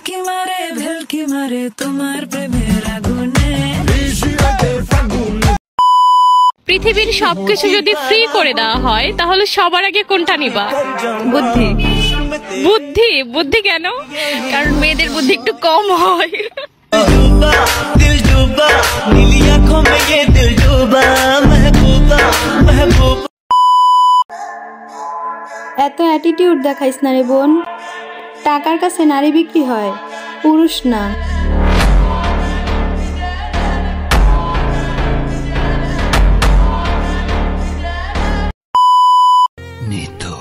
ভেলকি মারে তোমার প্রেমের আগুনে। পৃথিবীর সবকিছু যদি ফ্রি করে দেওয়া হয় তাহলে সবার আগে কোনটা নিবা? বুদ্ধি। বুদ্ধি? বুদ্ধি কেন? কারণ মেয়েদের বুদ্ধি একটু কম হয়। এত অ্যাটিটিউড দেখাইস না রে বোন। টাকার কাছে নারী বিক্রি হয়, পুরুষ না। নিতু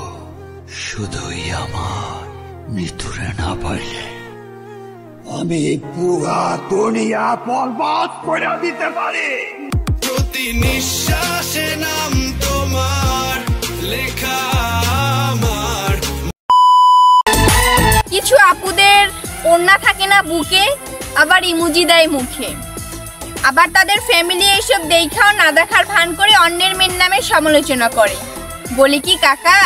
শুধুই আমার, নিতুরে না পাইলে আমি পুরা দুনিয়া বরবাদ করে দিতে পারি। প্রতি নিঃশ্বাসে নাম তোমার লেখা আমার। কিছু আপুদের ওড়না থাকে না বুকে, আবার ইমোজি দেয় মুখে। আবার তাদের ফ্যামিলি এইসব দেখাও না দেখার ভান করে অন্যের মেয়ের নামে সমালোচনা করে। বলি কি কাকা,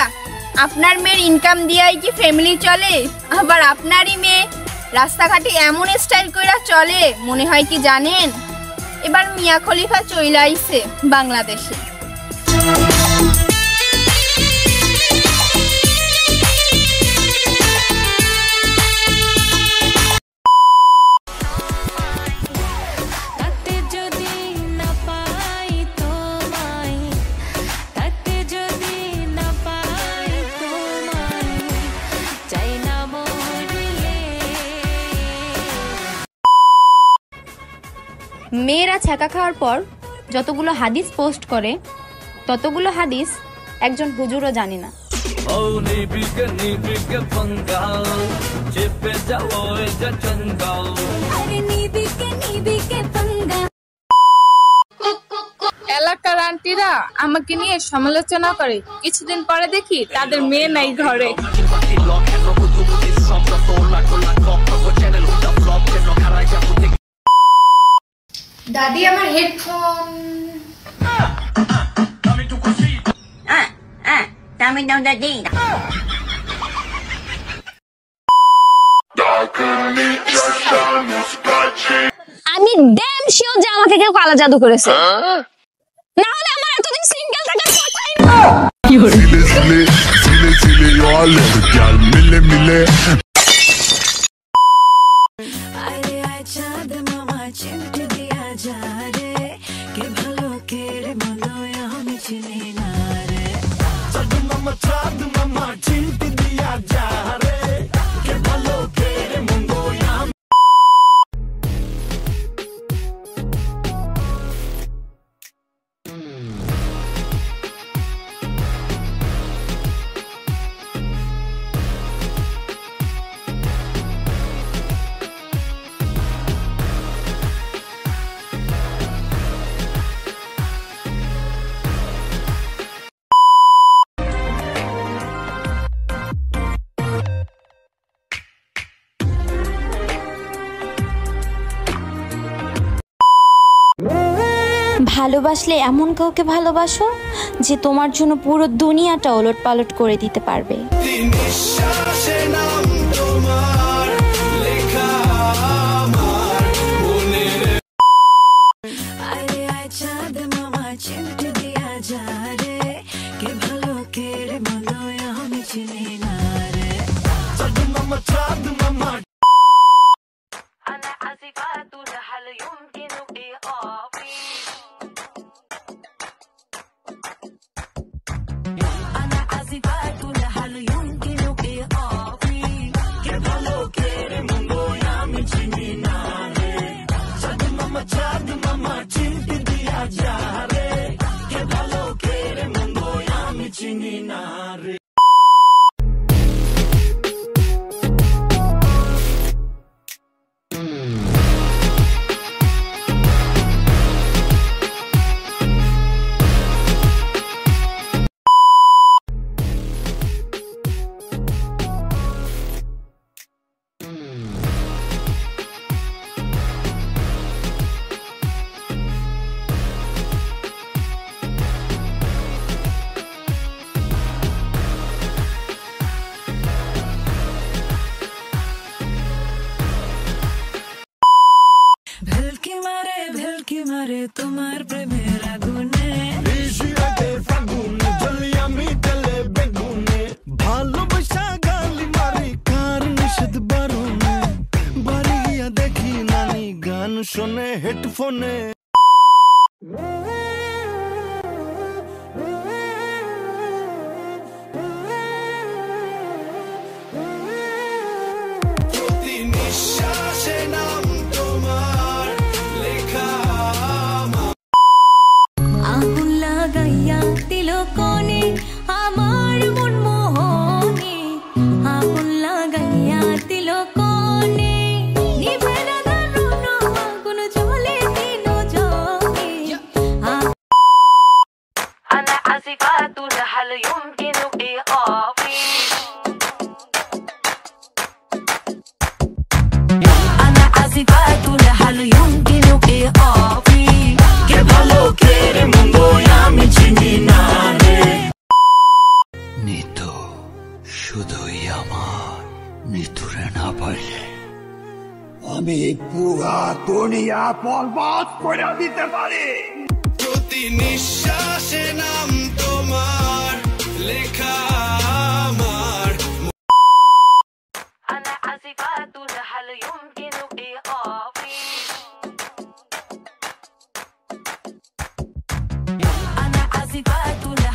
আপনার মেয়ের ইনকাম দিয়াই কি ফ্যামিলি চলে? আবার আপনারই মেয়ে রাস্তাঘাটে এমন স্টাইল কইরা চলে, মনে হয় কি জানেন এবার মিয়া খলিফা চইলা আইছে বাংলাদেশে। মেয়েরা ছ্যাঁকা খাওয়ার পর যতগুলো হাদিস পোস্ট করে ততগুলো হাদিস একজন হুজুরও জানে না। এলাকার আন্টিরা আমাকে নিয়ে সমালোচনা করে, কিছুদিন পরে দেখি তাদের মেয়ে নাই ঘরে। দাদি আমার হেডফোন। আমি ড্যাম শিওর যে আমাকে কেউ কালা জাদু করেছে, না হলে আমার এতদিন সিঙ্গেল থাকার কথাই না। কি হলো? চিমটি দিয়া যা রে, কে ভালো কে রে মন্দ আমি চিনি না রে। চাঁদ মামা চিমটি দিয়া যা রে, কে ভালো কে রে মন্দ আমি। ভালোবাসলে এমন কাউকে ভালোবাসো যে তোমার জন্য পুরো দুনিয়াটা ওলট পালট করে দিতে পারবে। চাঁদ মামা চিমটি দিয়া যা রে, কে ভালো কে রে মন্দ আমি চিনি না রে। চাঁদ মামা أنا عازفات هل يمكن إيقافي؟ أنا عازفات هل يمكن إيقافي؟ উকি মারে তোমার প্রেমের আগুনে, ভালোবাসা গালি মারি কার নিষেধ বারণে, বাড়ি গিয়া দেখি নানি গান শোনে হেডফোনে। প্রতি নিঃশ্বাসে নাম তোমার লেখা, আগুন লাগাইয়া দিল কোনে আমার মন মোহনে, আগুন লাগাইয়া দিল কোনে নিভে না দারুণ আগুন জ্বলে দিন জলে। أنا عازفة هل يمكن إيقافي، أنا عازفة هل يمكن إيقافي, কে ভালো কে রে মন্দ আমি চিনি না রে। নিতু শুধুই আমার, নিতুরে না পাইলে আমি পুরা দুনিয়া বরবাদ করে দিতে পারি। প্রতি নিঃশ্বাসে নাম তোমার লেখা আমার, أنا عازفة هل يمكن إيقافي، أنا عازفة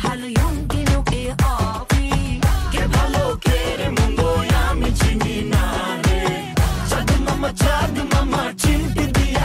هل يمكن إيقافي, কে ভালো কে রে মন্দ আমি চিনি না রে। চাঁদ মামা চিমটি দিয়া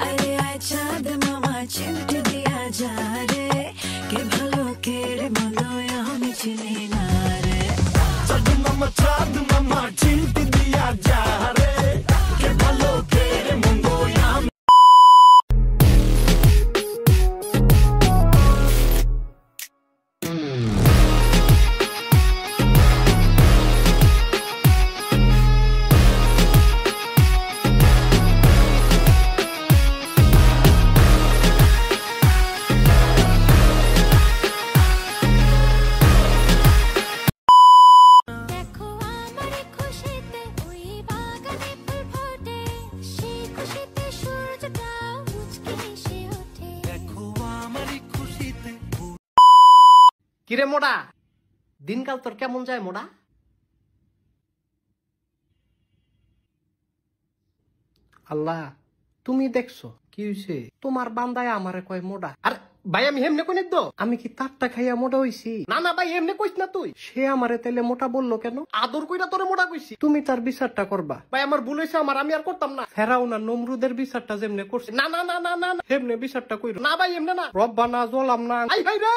अरे आय चाँद मामा चिमटी दिया जा रे, के भालो के रे मनो আমি চিনি না রে। চাঁদ মামা চিমটি দিয়া যা রে, কে ভালো কে রে মন্দ আমি। দেখো আমার খুশিতে ওই বাগানে ফুল ফোটে, সেই খুশিতে সূর্যটা মুচকি হেসে ওঠে। দেখো আমারই খুশিতে কিরে মোড়া, দিনকাল তোর কেমন যায় মোড়া? আল্লাহ তুমি দেখছো কি হইছে, তোমার বান্দায় আমারে কয় মোড়া। আর ভাই আমি হেমনে কোনে দো, আমি কি তারটা খাইয়া মোটা হইছি? না না ভাই এমনি কইস না তুই। সে আমারে তাইলে মোটা বললো কেন? আদর কইরা তোরে মোটা কইছি। তুমি তার বিচারটা করবা। ভাই আমার ভুল হইছে, আমার আমি আর করতাম না। ফেরাউন আর নমরুদের বিচারটা যেমনে করছে, না না না না না না হেমনে বিচারটা কইরো না ভাই, এমনে না। রব্বানা জলাম না আই ভাই রে।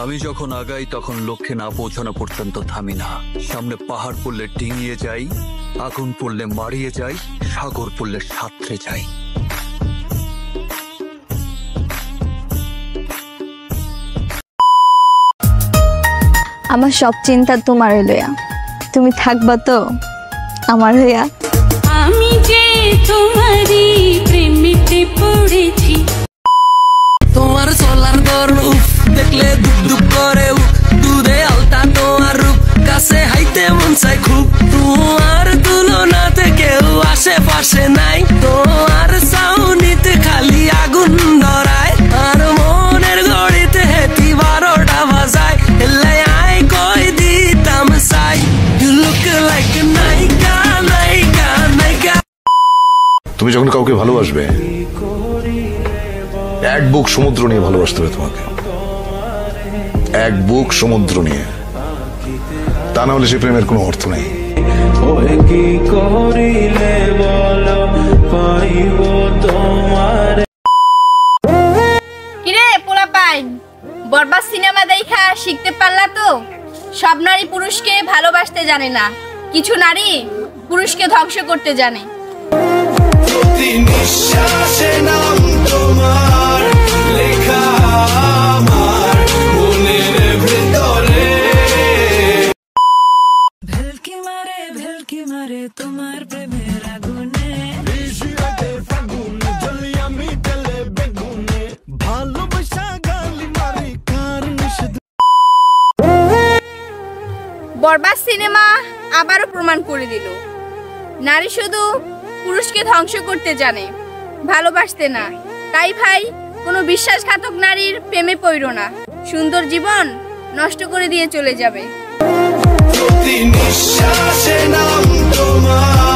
আমি যখন আগাই তখন লক্ষ্যে না পৌঁছানো পর্যন্ত থামি না। সামনে পাহাড় পড়লে ডিঙিয়ে যাই, আগুন পড়লে মারিয়ে যাই, সাগর পড়লে সাঁতরে যাই। আমার সব চিন্তা তোমার লইয়া, তুমি থাকবা তো আমার হইয়া। আমি যে তোমারই প্রেমেতে পড়েছি, তোমার চলার গরম উফ দেখলে দুপ দুপ করে, দুধে আলতা তোমার রূপ কাছে হাইতে মন চাই খুব। তোমার তুলনাতে কেউ আশেপাশে নাই, তোমার চাউনিতে খালি আগুন ধরায়, আর মনের ঘড়িতে হেতি 12টা বাজায়। এলাই আই কই দিতাম চাই, ইউ লুক লাইক নায়িকা নায়িকা নায়িকা। তুমি যখন কাউকে ভালোবাসবে, এক বুক সমুদ্র নিয়ে ভালোবাসতে হবে তোমাকে, এক বুক সমুদ্র নিয়ে। তা না হলে সে প্রেমের কোনো অর্থ নেই। কি করিলে বলো পাইব তোমার। কিরে পোলাপাইন, বরবাদ সিনেমা দেখা শিখতে পারলা তো? সব নারী পুরুষকে ভালোবাসতে জানে না, কিছু নারী পুরুষকে ধ্বংস করতে জানে। প্রতি নিঃশ্বাসে নাম তোমার লেখা আমার মনের ভেতরে। বরবাদ সিনেমা আবারও প্রমাণ করে দিল নারী শুধু পুরুষকে ধ্বংস করতে জানে, ভালোবাসতে না। তাই ভাই, কোনো বিশ্বাসঘাতক নারীর প্রেমে পড়ো না, সুন্দর জীবন নষ্ট করে দিয়ে চলে যাবে। প্রতি নিঃশ্বাসে নাম তোমার